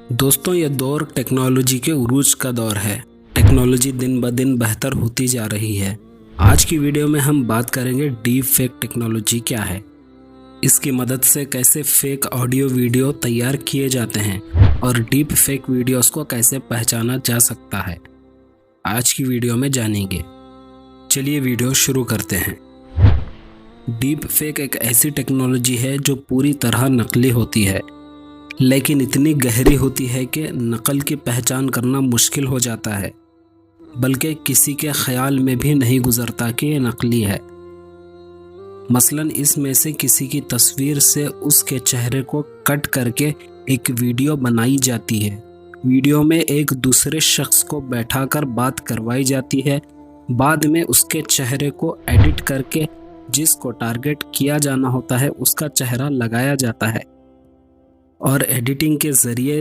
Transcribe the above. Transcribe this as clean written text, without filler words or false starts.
दोस्तों, यह दौर टेक्नोलॉजी के उरूज का दौर है। टेक्नोलॉजी दिन ब दिन बेहतर होती जा रही है। आज की वीडियो में हम बात करेंगे डीप फेक टेक्नोलॉजी क्या है, इसकी मदद से कैसे फेक ऑडियो वीडियो तैयार किए जाते हैं और डीप फेक वीडियोस को कैसे पहचाना जा सकता है। आज की वीडियो में जानेंगे। चलिए वीडियो शुरू करते हैं। डीप फेक एक ऐसी टेक्नोलॉजी है जो पूरी तरह नकली होती है, लेकिन इतनी गहरी होती है कि नकल की पहचान करना मुश्किल हो जाता है, बल्कि किसी के ख्याल में भी नहीं गुजरता कि ये नकली है। मसलन इसमें से किसी की तस्वीर से उसके चेहरे को कट करके एक वीडियो बनाई जाती है। वीडियो में एक दूसरे शख्स को बैठाकर बात करवाई जाती है। बाद में उसके चेहरे को एडिट करके जिसको टारगेट किया जाना होता है उसका चेहरा लगाया जाता है और एडिटिंग के ज़रिए